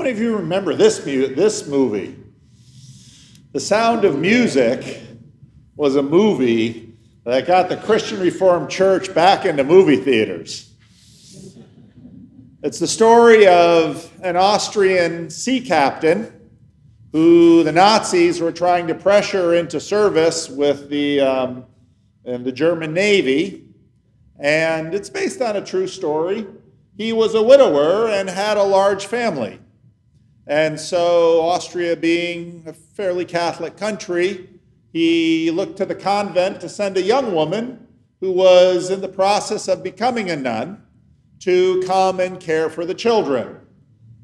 many of you remember this movie? The Sound of Music was a movie that got the Christian Reformed Church back into movie theaters. It's the story of an Austrian sea captain who the Nazis were trying to pressure into service with the German Navy. And it's based on a true story. He was a widower and had a large family. And so, Austria being a fairly Catholic country, he looked to the convent to send a young woman who was in the process of becoming a nun to come and care for the children.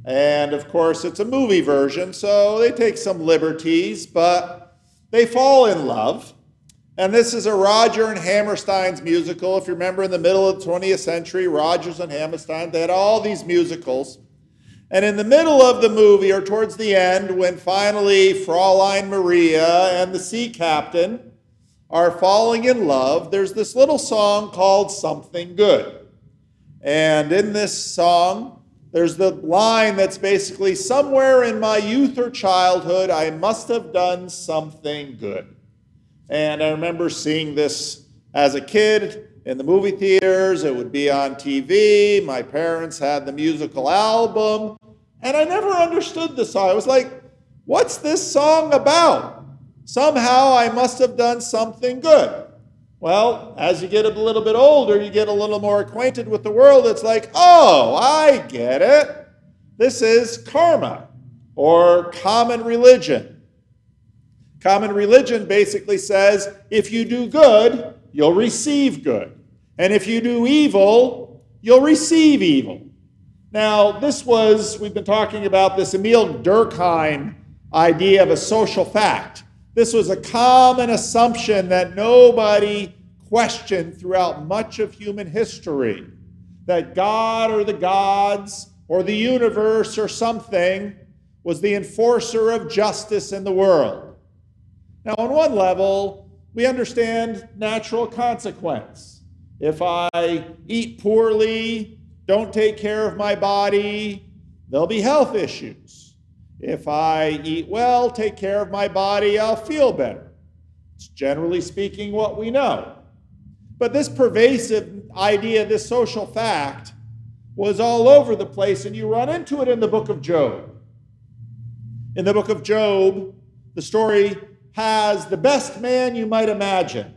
And of course, it's a movie version, so they take some liberties, but they fall in love. And this is a Roger and Hammerstein's musical. If you remember, in the middle of the 20th century, Rodgers and Hammerstein, they had all these musicals. And in the middle of the movie, or towards the end, when finally Fraulein Maria and the sea captain are falling in love, there's this little song called Something Good. And in this song, there's the line that's basically, somewhere in my youth or childhood, I must have done something good. And I remember seeing this as a kid in the movie theaters. It would be on TV. My parents had the musical album. And I never understood the song. I was like, what's this song about? Somehow I must have done something good. Well, as you get a little bit older, you get a little more acquainted with the world. It's like, oh, I get it. This is karma or common religion. Common religion basically says, if you do good, you'll receive good. And if you do evil, you'll receive evil. Now, we've been talking about this Emile Durkheim idea of a social fact. This was a common assumption that nobody questioned throughout much of human history, that God or the gods or the universe or something was the enforcer of justice in the world. Now, on one level, we understand natural consequence. If I eat poorly, don't take care of my body, there'll be health issues. If I eat well, take care of my body, I'll feel better. It's generally speaking what we know. But this pervasive idea, this social fact, was all over the place, and you run into it in the book of Job. In the book of Job, the story has the best man you might imagine.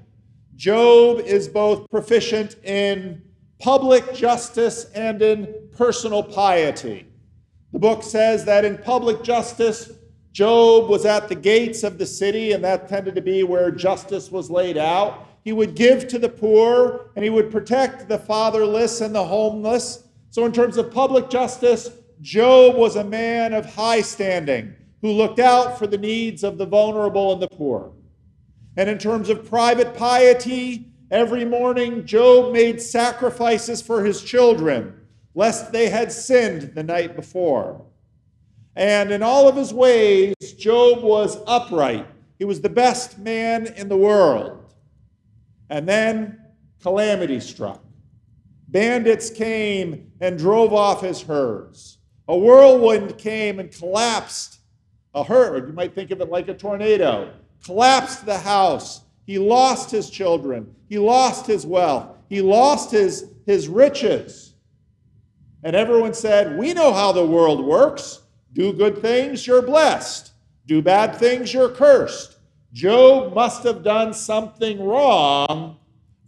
Job is both proficient in public justice and in personal piety. The book says that in public justice, Job was at the gates of the city, and that tended to be where justice was laid out. He would give to the poor, and he would protect the fatherless and the homeless. So in terms of public justice, Job was a man of high standing, who looked out for the needs of the vulnerable and the poor. And in terms of private piety, every morning Job made sacrifices for his children, lest they had sinned the night before. And in all of his ways, Job was upright. He was the best man in the world. And then calamity struck. Bandits came and drove off his herds. A whirlwind came and collapsed a herd, you might think of it like a tornado, collapsed the house. He lost his children. He lost his wealth. He lost his riches. And everyone said, we know how the world works. Do good things, you're blessed. Do bad things, you're cursed. Job must have done something wrong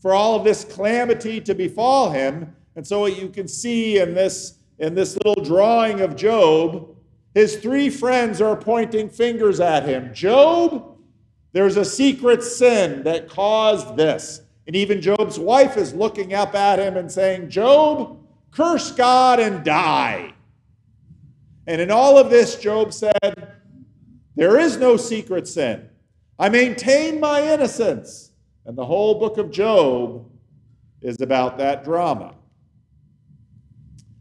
for all of this calamity to befall him. And so what you can see in this little drawing of Job, his three friends are pointing fingers at him. Job, there's a secret sin that caused this. And even Job's wife is looking up at him and saying, Job, curse God and die. And in all of this, Job said, there is no secret sin. I maintain my innocence. And the whole book of Job is about that drama.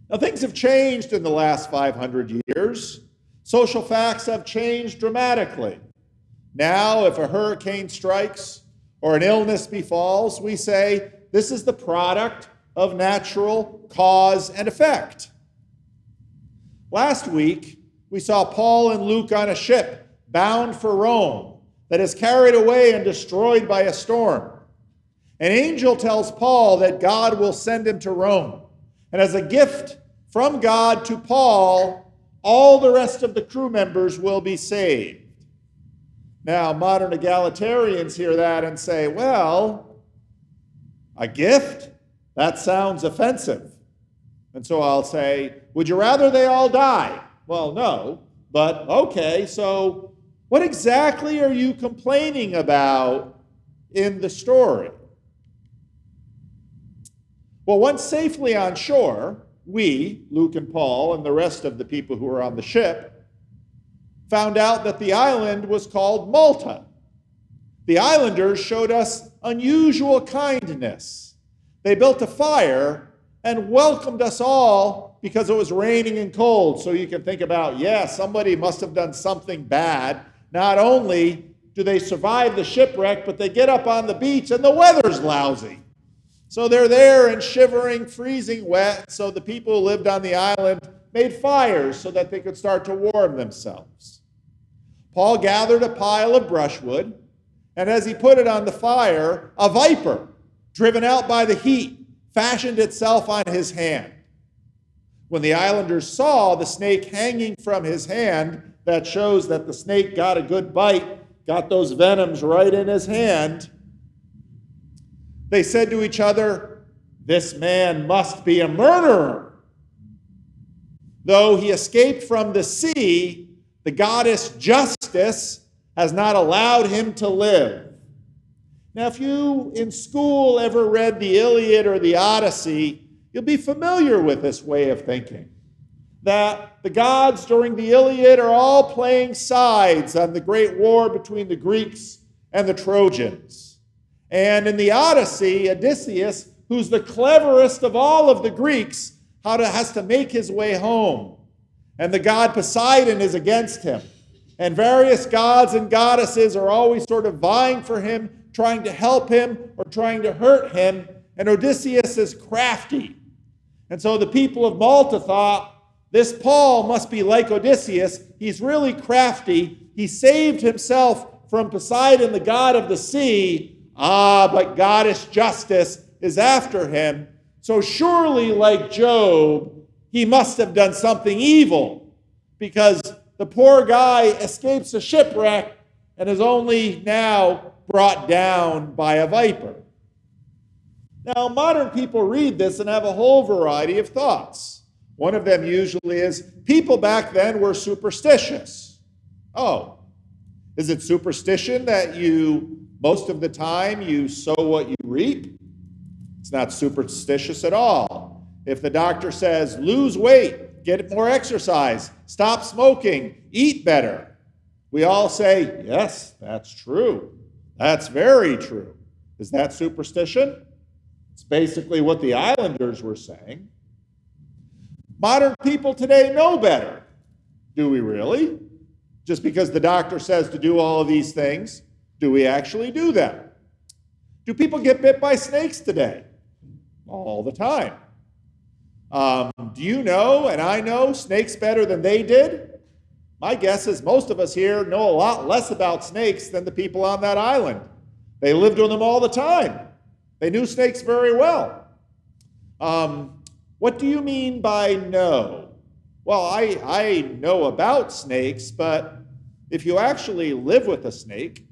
Now, things have changed in the last 500 years. Social facts have changed dramatically. Now, if a hurricane strikes or an illness befalls, we say this is the product of natural cause and effect. Last week, we saw Paul and Luke on a ship bound for Rome that is carried away and destroyed by a storm. An angel tells Paul that God will send him to Rome. And as a gift from God to Paul, all the rest of the crew members will be saved. Now, modern egalitarians hear that and say, well, a gift? That sounds offensive. And so I'll say, would you rather they all die? Well, no, but okay, so what exactly are you complaining about in the story? Well, once safely on shore, we, Luke and Paul, and the rest of the people who were on the ship, found out that the island was called Malta. The islanders showed us unusual kindness. They built a fire and welcomed us all because it was raining and cold. So you can think about, yeah, somebody must have done something bad. Not only do they survive the shipwreck, but they get up on the beach and the weather's lousy. So they're there and shivering, freezing wet. So the people who lived on the island made fires so that they could start to warm themselves. Paul gathered a pile of brushwood, and as he put it on the fire, a viper, driven out by the heat, fashioned itself on his hand. When the islanders saw the snake hanging from his hand, that shows that the snake got a good bite, got those venoms right in his hand. They said to each other, "This man must be a murderer." Though he escaped from the sea, the goddess Justice has not allowed him to live. Now, if you in school ever read the Iliad or the Odyssey, you'll be familiar with this way of thinking. That the gods during the Iliad are all playing sides on the great war between the Greeks and the Trojans. And in the Odyssey, Odysseus, who's the cleverest of all of the Greeks, has to make his way home. And the god Poseidon is against him. And various gods and goddesses are always sort of vying for him, trying to help him or trying to hurt him. And Odysseus is crafty. And so the people of Malta thought, this Paul must be like Odysseus. He's really crafty. He saved himself from Poseidon, the god of the sea. But goddess Justice is after him. So surely, like Job, he must have done something evil, because the poor guy escapes a shipwreck and is only now brought down by a viper. Now, modern people read this and have a whole variety of thoughts. One of them usually is, people back then were superstitious. Oh, is it superstition that most of the time, you sow what you reap? It's not superstitious at all. If the doctor says, lose weight, get more exercise, stop smoking, eat better, we all say, yes, that's true. That's very true. Is that superstition? It's basically what the islanders were saying. Modern people today know better. Do we really? Just because the doctor says to do all of these things, do we actually do them? Do people get bit by snakes today? All the time. Do you know, and I know, snakes better than they did? My guess is most of us here know a lot less about snakes than the people on that island. They lived with them all the time. They knew snakes very well. What do you mean by know? Well, I know about snakes, but if you actually live with a snake,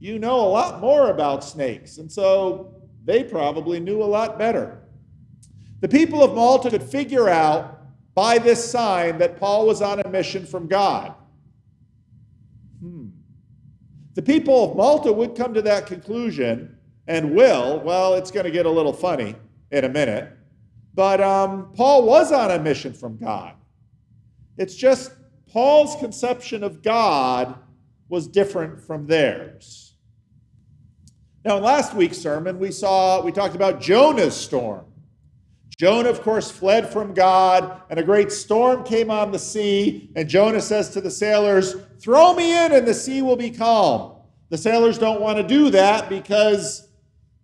you know a lot more about snakes, and so they probably knew a lot better. The people of Malta could figure out by this sign that Paul was on a mission from God. The people of Malta would come to that conclusion and well, it's going to get a little funny in a minute, but Paul was on a mission from God. It's just Paul's conception of God was different from theirs. Now, in last week's sermon, we talked about Jonah's storm. Jonah, of course, fled from God, and a great storm came on the sea, and Jonah says to the sailors, "Throw me in and the sea will be calm." The sailors don't want to do that because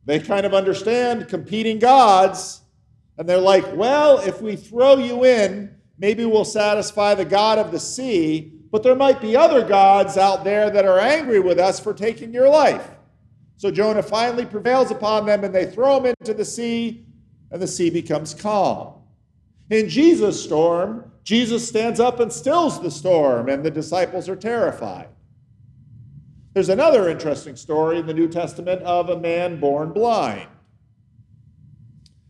they kind of understand competing gods, and they're like, well, if we throw you in, maybe we'll satisfy the God of the sea, but there might be other gods out there that are angry with us for taking your life. So Jonah finally prevails upon them, and they throw him into the sea, and the sea becomes calm. In Jesus' storm, Jesus stands up and stills the storm, and the disciples are terrified. There's another interesting story in the New Testament of a man born blind.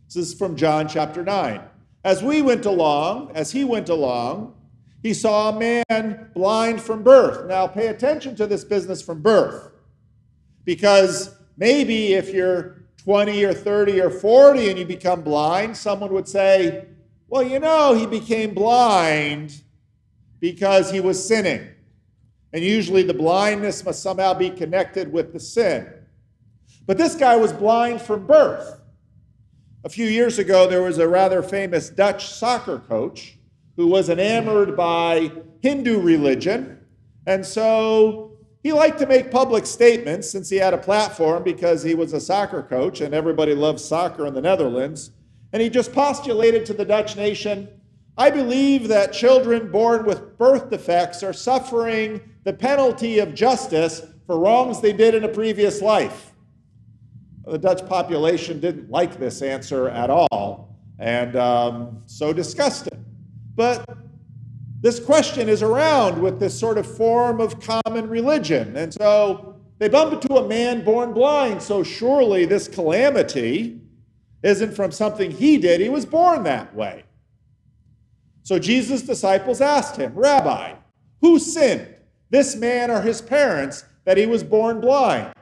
This is from John chapter 9. As he went along, he saw a man blind from birth. Now pay attention to this business from birth, because maybe if you're 20 or 30 or 40 and you become blind, someone would say, well, he became blind because he was sinning. And usually the blindness must somehow be connected with the sin. But this guy was blind from birth. A few years ago, there was a rather famous Dutch soccer coach who was enamored by Hindu religion. And so he liked to make public statements since he had a platform, because he was a soccer coach and everybody loves soccer in the Netherlands. And he just postulated to the Dutch nation, I believe that children born with birth defects are suffering the penalty of justice for wrongs they did in a previous life. The Dutch population didn't like this answer at all, and so discussed it. But this question is around with this sort of form of common religion. And so they bump into a man born blind, so surely this calamity isn't from something he did. He was born that way. So Jesus' disciples asked him, Rabbi, who sinned, this man or his parents, that he was born blind?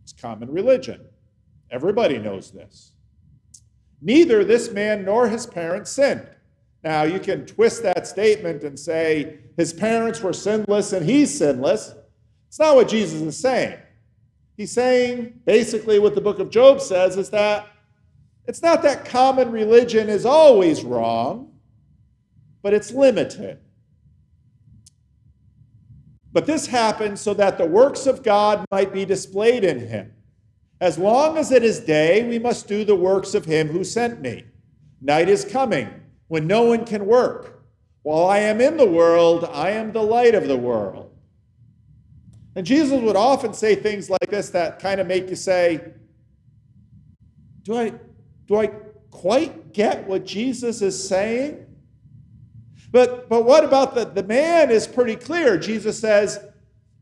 It's common religion. Everybody knows this. Neither this man nor his parents sinned. Now, you can twist that statement and say his parents were sinless and he's sinless. It's not what Jesus is saying. He's saying, basically what the book of Job says is that it's not that common religion is always wrong, but it's limited. But this happened so that the works of God might be displayed in him. As long as it is day, we must do the works of him who sent me. Night is coming when no one can work. While I am in the world, I am the light of the world. And Jesus would often say things like this that kind of make you say, do I quite get what Jesus is saying? But what about the man is pretty clear. Jesus says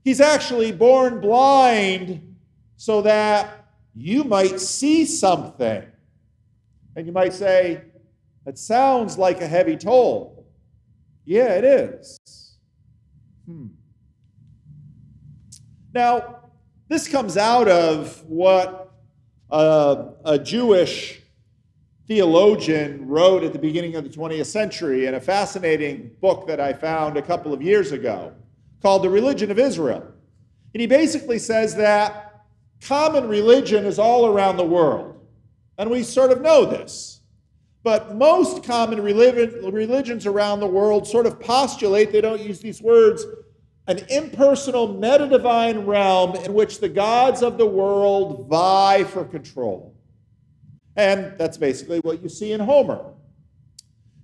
he's actually born blind so that you might see something. And you might say, that sounds like a heavy toll. Yeah, it is. Now, this comes out of what a Jewish theologian wrote at the beginning of the 20th century in a fascinating book that I found a couple of years ago called The Religion of Israel. And he basically says that common religion is all around the world. And we sort of know this. But most common religions around the world sort of postulate, they don't use these words, an impersonal meta-divine realm in which the gods of the world vie for control. And that's basically what you see in Homer.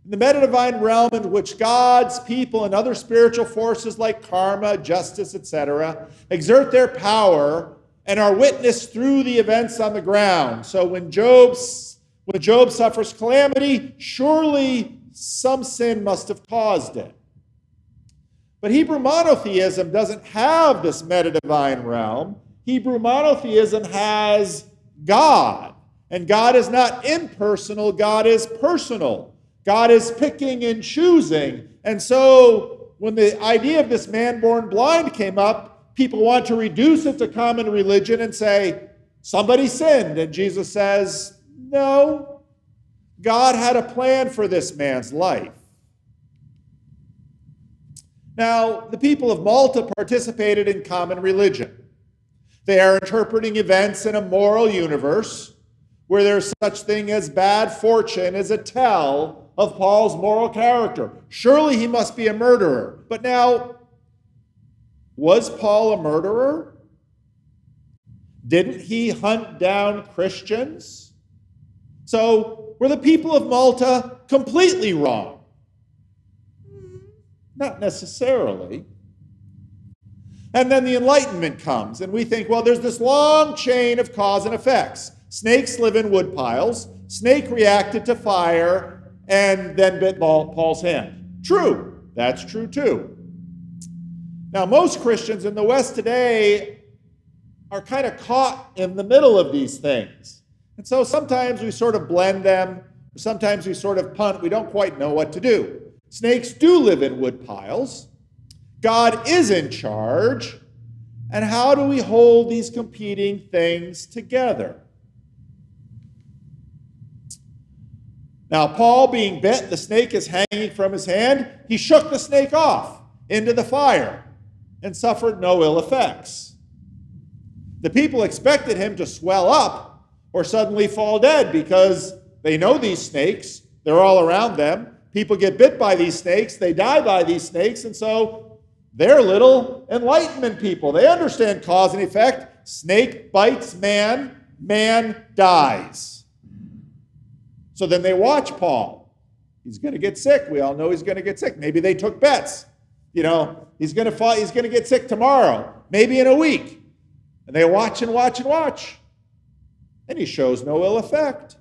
In the meta-divine realm in which gods, people, and other spiritual forces like karma, justice, etc., exert their power and are witnessed through the events on the ground. So when Job suffers calamity, surely some sin must have caused it. But Hebrew monotheism doesn't have this meta-divine realm. Hebrew monotheism has God. And God is not impersonal, God is personal. God is picking and choosing. And so when the idea of this man born blind came up, people want to reduce it to common religion and say, somebody sinned. And Jesus says, no, God had a plan for this man's life. Now, the people of Malta participated in common religion. They are interpreting events in a moral universe where there's such thing as bad fortune as a tell of Paul's moral character. Surely he must be a murderer. But now, was Paul a murderer? Didn't he hunt down Christians? So were the people of Malta completely wrong? Not necessarily. And then the Enlightenment comes, and we think, well, there's this long chain of cause and effects. Snakes live in wood piles. Snake reacted to fire and then bit Paul's hand. True. That's true too. Now, most Christians in the West today are kind of caught in the middle of these things. And so sometimes we sort of blend them. Sometimes we sort of punt. We don't quite know what to do. Snakes do live in wood piles. God is in charge. And how do we hold these competing things together? Now, Paul being bit, the snake is hanging from his hand. He shook the snake off into the fire and suffered no ill effects. The people expected him to swell up or suddenly fall dead because they know these snakes. They're all around them. People get bit by these snakes. They die by these snakes. And so they're little Enlightenment people. They understand cause and effect. Snake bites man, man dies. So then they watch Paul. He's going to get sick. We all know he's going to get sick. Maybe they took bets. You know, he's going to get sick tomorrow, maybe in a week. And they watch and watch and watch. And he shows no ill effect.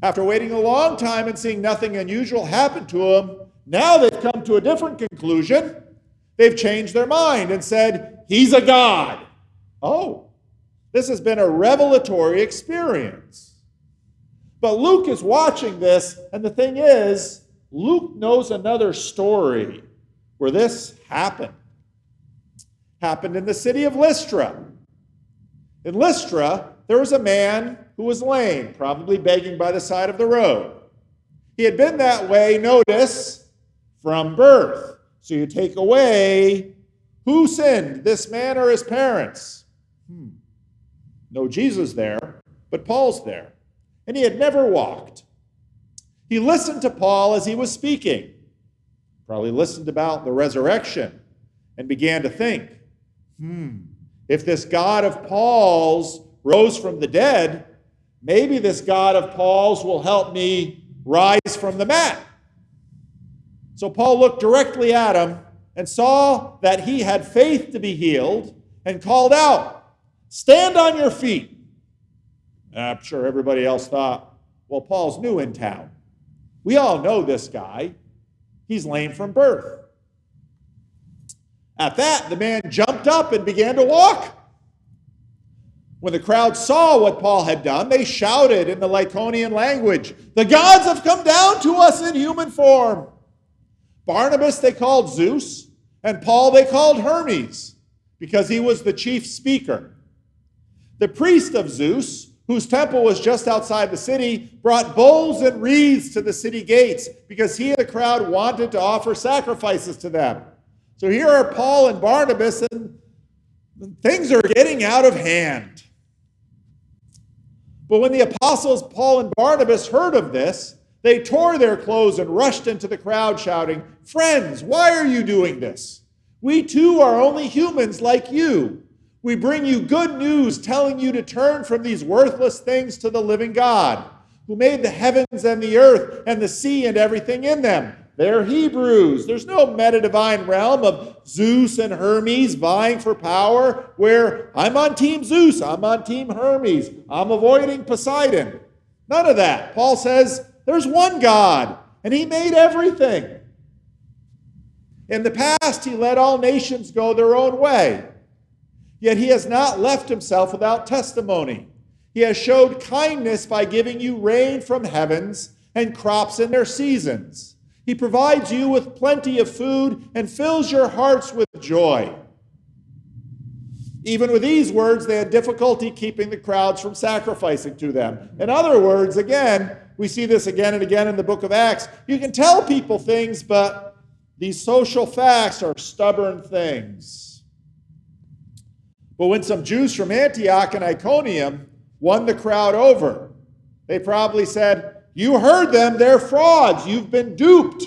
After waiting a long time and seeing nothing unusual happen to him, now they've come to a different conclusion. They've changed their mind and said, he's a god. Oh, this has been a revelatory experience. But Luke is watching this, and the thing is, Luke knows another story where this happened. Happened in the city of Lystra. In Lystra, there was a man who was lame, probably begging by the side of the road. He had been that way, notice, from birth. So you take away, who sinned, this man or his parents? No Jesus there, but Paul's there. And he had never walked. He listened to Paul as he was speaking. Probably listened about the resurrection and began to think, if this God of Paul's rose from the dead, maybe this God of Paul's will help me rise from the mat. So Paul looked directly at him and saw that he had faith to be healed and called out, "Stand on your feet." And I'm sure everybody else thought, well, Paul's new in town. We all know this guy. He's lame from birth. At that, the man jumped up and began to walk. When the crowd saw what Paul had done, they shouted in the Lycaonian language, "The gods have come down to us in human form." Barnabas they called Zeus, and Paul they called Hermes, because he was the chief speaker. The priest of Zeus, whose temple was just outside the city, brought bowls and wreaths to the city gates because he and the crowd wanted to offer sacrifices to them. So here are Paul and Barnabas, and things are getting out of hand. But when the apostles Paul and Barnabas heard of this, they tore their clothes and rushed into the crowd shouting, "Friends, why are you doing this? We too are only humans like you. We bring you good news telling you to turn from these worthless things to the living God, who made the heavens and the earth and the sea and everything in them. They're Hebrews. There's no meta-divine realm of Zeus and Hermes vying for power where I'm on team Zeus, I'm on team Hermes, I'm avoiding Poseidon. None of that. Paul says there's one God, and he made everything. In the past, he let all nations go their own way. Yet he has not left himself without testimony. He has showed kindness by giving you rain from heavens and crops in their seasons. He provides you with plenty of food and fills your hearts with joy. Even with these words, they had difficulty keeping the crowds from sacrificing to them. In other words, again, we see this again and again in the book of Acts. You can tell people things, but these social facts are stubborn things. But when some Jews from Antioch and Iconium won the crowd over, they probably said, "You heard them, they're frauds. You've been duped.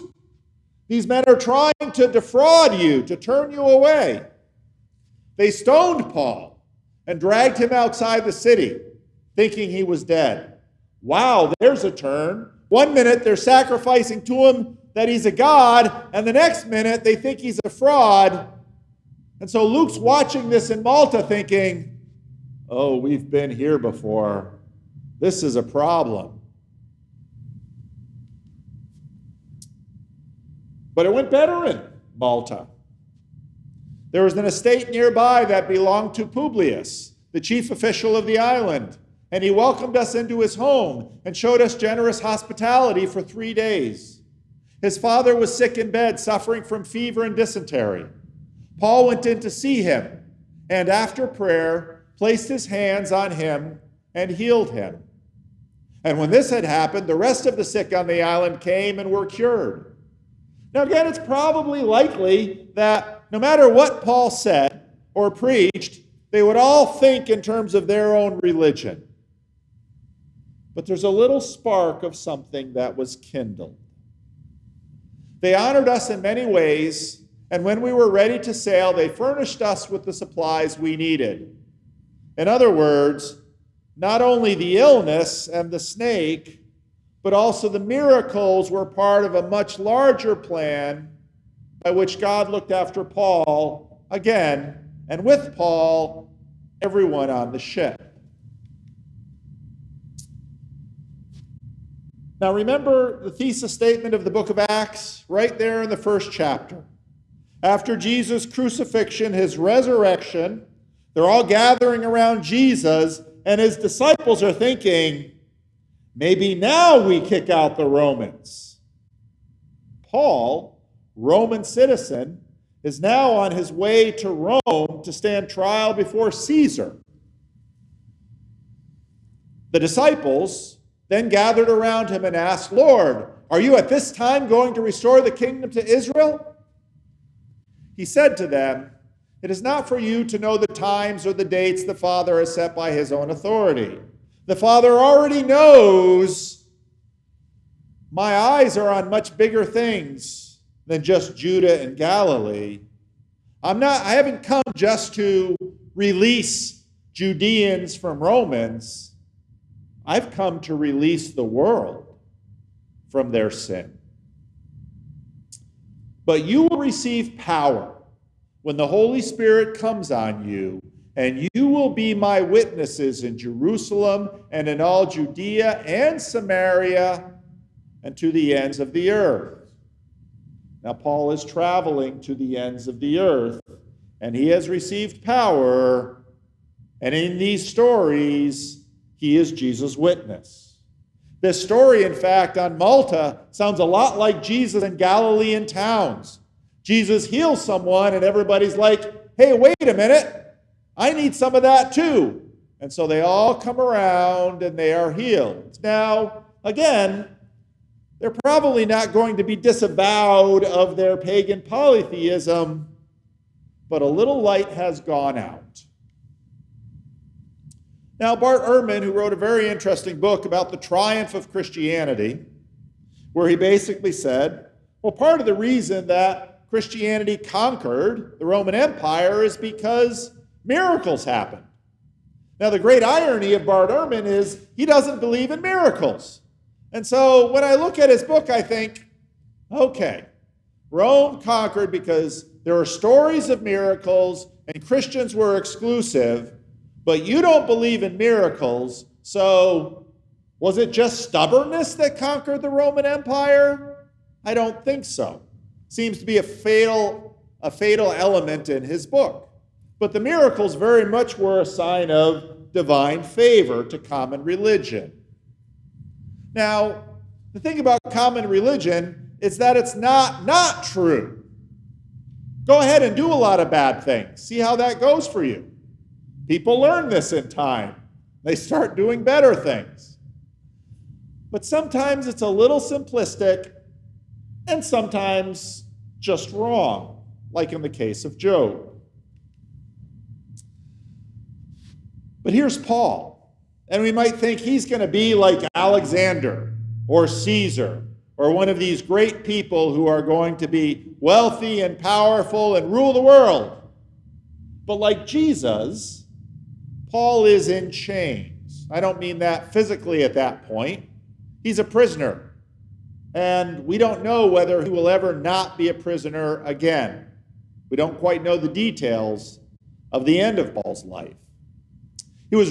These men are trying to defraud you, to turn you away." They stoned Paul and dragged him outside the city, thinking he was dead. Wow, there's a turn. One minute they're sacrificing to him that he's a god, and the next minute they think he's a fraud. And so Luke's watching this in Malta thinking, oh, we've been here before. This is a problem. But it went better in Malta. There was an estate nearby that belonged to Publius, the chief official of the island, and he welcomed us into his home and showed us generous hospitality for 3 days. His father was sick in bed, suffering from fever and dysentery. Paul went in to see him, and after prayer, placed his hands on him and healed him. And when this had happened, the rest of the sick on the island came and were cured. Now again, it's probably likely that no matter what Paul said or preached, they would all think in terms of their own religion. But there's a little spark of something that was kindled. They honored us in many ways, and when we were ready to sail, they furnished us with the supplies we needed. In other words, not only the illness and the snake, but also the miracles were part of a much larger plan by which God looked after Paul again, and with Paul, everyone on the ship. Now remember the thesis statement of the book of Acts, right there in the first chapter. After Jesus' crucifixion, his resurrection, they're all gathering around Jesus, and his disciples are thinking, maybe now we kick out the Romans. Paul, Roman citizen, is now on his way to Rome to stand trial before Caesar. The disciples then gathered around him and asked, Lord, are you at this time going to restore the kingdom to Israel? He said to them, it is not for you to know the times or the dates the Father has set by his own authority. The Father already knows my eyes are on much bigger things than just Judah and Galilee. I haven't come just to release Judeans from Romans. I've come to release the world from their sin. But you will receive power when the Holy Spirit comes on you, and you will be my witnesses in Jerusalem and in all Judea and Samaria and to the ends of the earth. Now, Paul is traveling to the ends of the earth, and he has received power, and in these stories, he is Jesus' witness. This story, in fact, on Malta sounds a lot like Jesus in Galilean towns. Jesus heals someone, and everybody's like, hey, wait a minute, I need some of that too. And so they all come around and they are healed. Now, again, they're probably not going to be disavowed of their pagan polytheism, but a little light has gone out. Now, Bart Ehrman, who wrote a very interesting book about the triumph of Christianity, where he basically said, well, part of the reason that Christianity conquered the Roman Empire is because miracles happened. Now, the great irony of Bart Ehrman is he doesn't believe in miracles. And so when I look at his book, I think, okay, Rome conquered because there were stories of miracles and Christians were exclusive, but you don't believe in miracles, so was it just stubbornness that conquered the Roman Empire? I don't think so. Seems to be a fatal element in his book. But the miracles very much were a sign of divine favor to common religion. Now, the thing about common religion is that it's not true. Go ahead and do a lot of bad things. See how that goes for you. People learn this in time. They start doing better things. But sometimes it's a little simplistic and sometimes just wrong, like in the case of Job. But here's Paul, and we might think he's going to be like Alexander or Caesar or one of these great people who are going to be wealthy and powerful and rule the world. But like Jesus, Paul is in chains. I don't mean that physically at that point. He's a prisoner. And we don't know whether he will ever not be a prisoner again. We don't quite know the details of the end of Paul's life. He has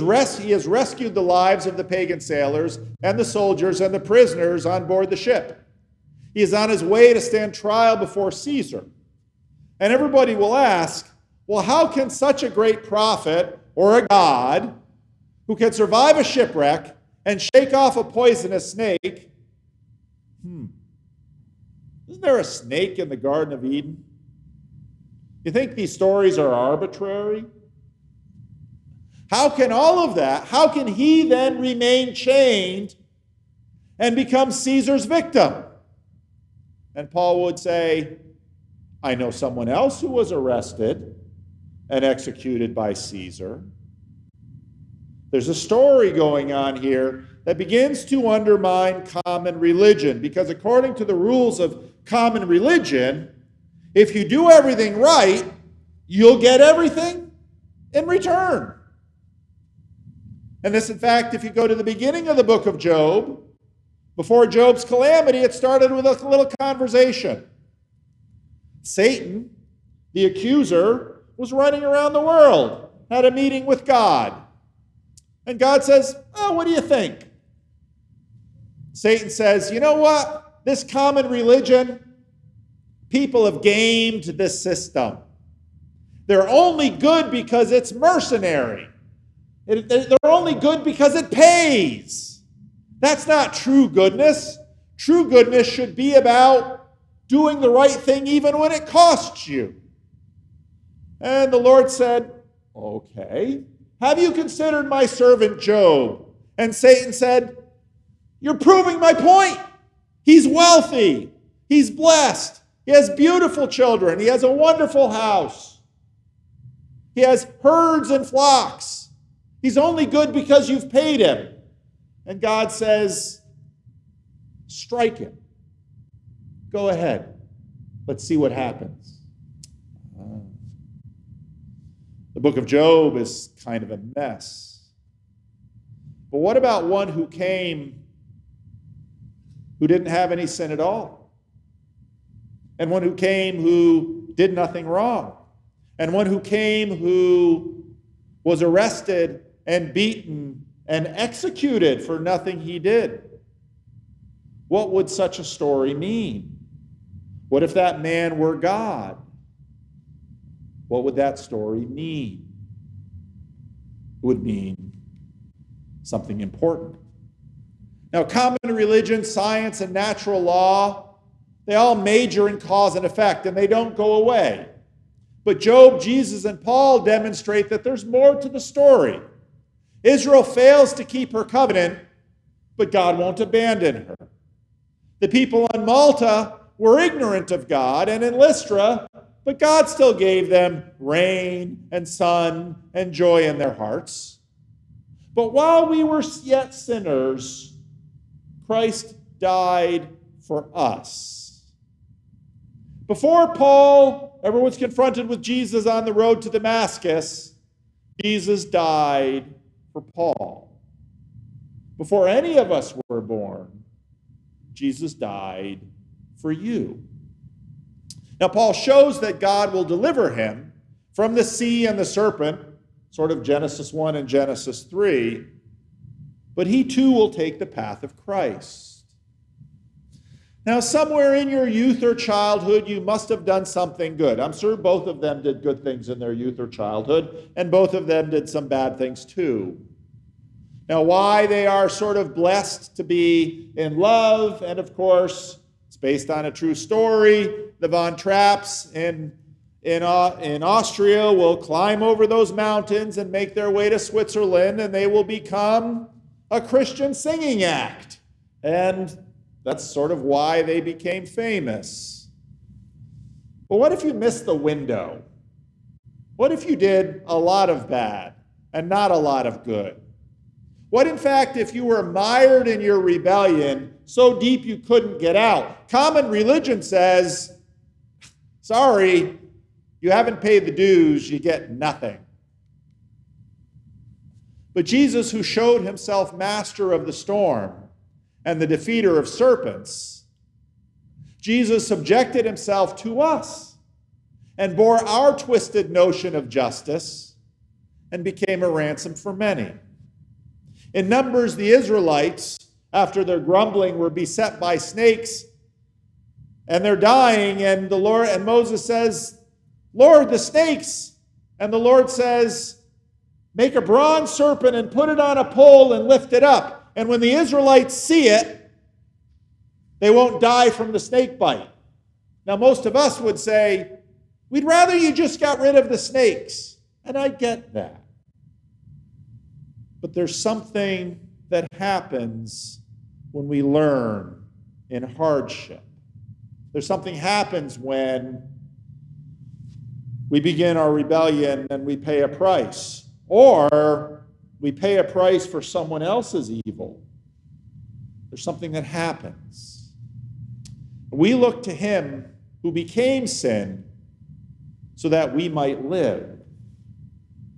rescued the lives of the pagan sailors and the soldiers and the prisoners on board the ship. He is on his way to stand trial before Caesar. And everybody will ask, well, how can such a great prophet or a god who can survive a shipwreck and shake off a poisonous snake? Isn't there a snake in the Garden of Eden? You think these stories are arbitrary? How can all of that, how can he then remain chained and become Caesar's victim? And Paul would say, I know someone else who was arrested and executed by Caesar. There's a story going on here that begins to undermine common religion, because according to the rules of common religion, if you do everything right, you'll get everything in return. And this, in fact, if you go to the beginning of the book of Job, before Job's calamity, it started with a little conversation. Satan, the accuser, was running around the world, had a meeting with God. And God says, oh, what do you think? Satan says, you know what? This common religion, people have gamed this system. They're only good because it's mercenary. They're only good because it pays. That's not true goodness. True goodness should be about doing the right thing even when it costs you. And the Lord said, okay, have you considered my servant Job? And Satan said, you're proving my point. He's wealthy. He's blessed. He has beautiful children. He has a wonderful house. He has herds and flocks. He's only good because you've paid him. And God says, strike him. Go ahead. Let's see what happens. The book of Job is kind of a mess. But what about one who came who didn't have any sin at all? And one who came who did nothing wrong? And one who came who was arrested and beaten and executed for nothing he did? What would such a story mean? What if that man were God? What would that story mean? It would mean something important. Now, common religion, science, and natural law, they all major in cause and effect, and they don't go away. But Job, Jesus, and Paul demonstrate that there's more to the story. Israel fails to keep her covenant, but God won't abandon her. The people on Malta were ignorant of God, and in Lystra, but God still gave them rain and sun and joy in their hearts. But while we were yet sinners, Christ died for us. Before Paul ever was confronted with Jesus on the road to Damascus, Jesus died for Paul. Before any of us were born, Jesus died for you. Now, Paul shows that God will deliver him from the sea and the serpent, sort of Genesis 1 and Genesis 3, but he too will take the path of Christ. Now, somewhere in your youth or childhood, you must have done something good. I'm sure both of them did good things in their youth or childhood, and both of them did some bad things too. Now, why they are sort of blessed to be in love, and of course, it's based on a true story. The Von Trapps in Austria will climb over those mountains and make their way to Switzerland, and they will become a Christian singing act. And that's sort of why they became famous. But what if you missed the window? What if you did a lot of bad and not a lot of good? What, in fact, if you were mired in your rebellion so deep you couldn't get out? Common religion says, sorry, you haven't paid the dues, you get nothing. But Jesus, who showed himself master of the storm and the defeater of serpents, Jesus subjected himself to us and bore our twisted notion of justice and became a ransom for many. In Numbers, the Israelites, after their grumbling, were beset by snakes and they're dying, and Moses says, "Lord, the snakes." And the Lord says, "Make a bronze serpent and put it on a pole and lift it up. And when the Israelites see it, they won't die from the snake bite." Now, most of us would say, we'd rather you just got rid of the snakes. And I get that. But there's something that happens when we learn in hardship. There's something happens when we begin our rebellion and we pay a price. Or we pay a price for someone else's evil. There's something that happens. We look to him who became sin so that we might live.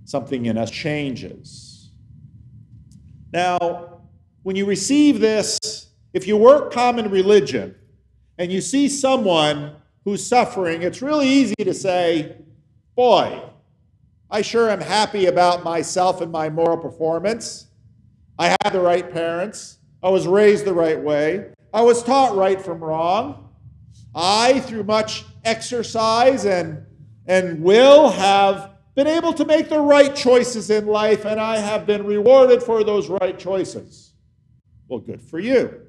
Something in us changes. Now, when you receive this, if you work common religion and you see someone who's suffering, it's really easy to say, boy, I sure am happy about myself and my moral performance. I had the right parents. I was raised the right way. I was taught right from wrong. I, through much exercise and will, have been able to make the right choices in life, and I have been rewarded for those right choices. Well, good for you.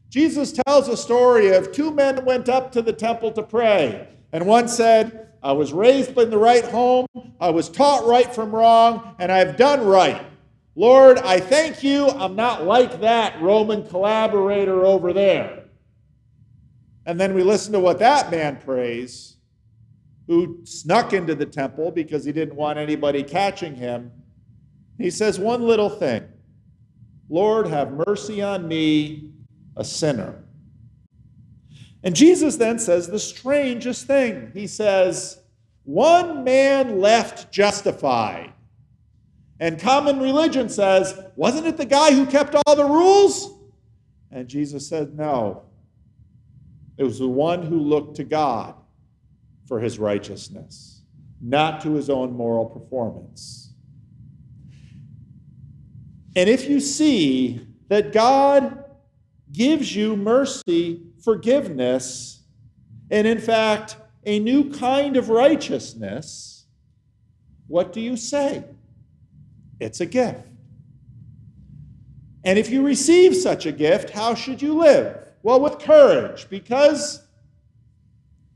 Jesus tells a story of two men who went up to the temple to pray, and one said, I was raised in the right home, I was taught right from wrong, and I've done right. Lord, I thank you, I'm not like that Roman collaborator over there. And then we listen to what that man prays, who snuck into the temple because he didn't want anybody catching him. He says one little thing, Lord, have mercy on me, a sinner. And Jesus then says the strangest thing. He says, one man left justified. And common religion says, wasn't it the guy who kept all the rules? And Jesus said, no. It was the one who looked to God for his righteousness, not to his own moral performance. And if you see that God gives you mercy, forgiveness, and in fact, a new kind of righteousness, what do you say? It's a gift. And if you receive such a gift, how should you live? Well, with courage, because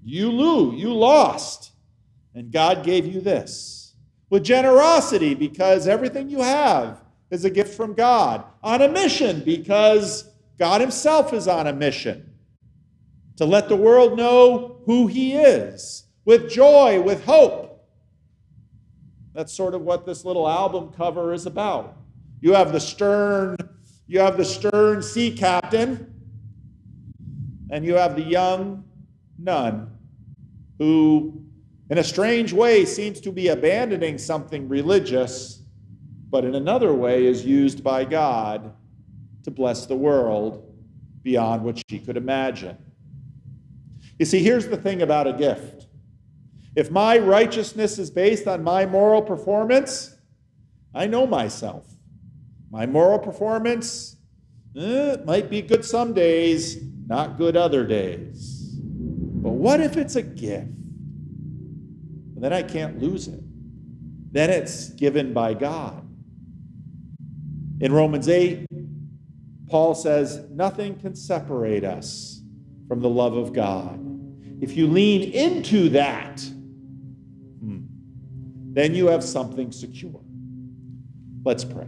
you lost, and God gave you this. With generosity, because everything you have is a gift from God. On a mission, because God himself is on a mission to let the world know who he is. With joy, with hope. That's sort of what this little album cover is about. You have the stern sea captain, and you have the young nun who, in a strange way, seems to be abandoning something religious, but in another way is used by God to bless the world beyond what she could imagine. You see, here's the thing about a gift. If my righteousness is based on my moral performance, I know myself. My moral performance might be good some days, not good other days. But what if it's a gift? And then I can't lose it. Then it's given by God. In Romans 8, Paul says, nothing can separate us from the love of God. If you lean into that, then you have something secure. Let's pray.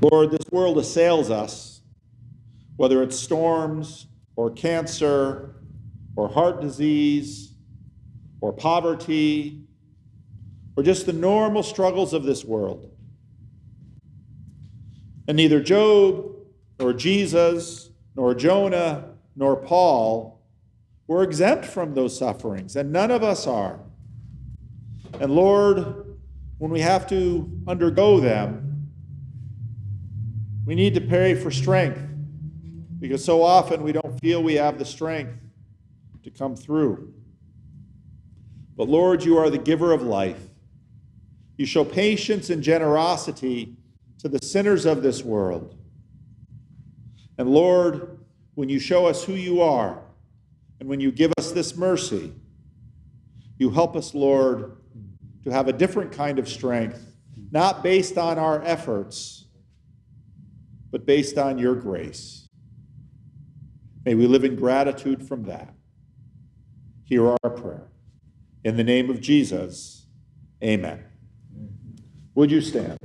Lord, this world assails us, whether it's storms or cancer or heart disease or poverty or just the normal struggles of this world. And neither Job nor Jesus nor Jonah nor Paul were exempt from those sufferings, and none of us are. And Lord, when we have to undergo them, We need to pray for strength because so often we don't feel we have the strength to come through. But Lord, you are the giver of life. You show patience and generosity to the sinners of this world. And Lord, when you show us who you are, and when you give us this mercy, you help us, Lord, to have a different kind of strength, not based on our efforts, but based on your grace. May we live in gratitude from that. Hear our prayer. In the name of Jesus, amen. Would you stand?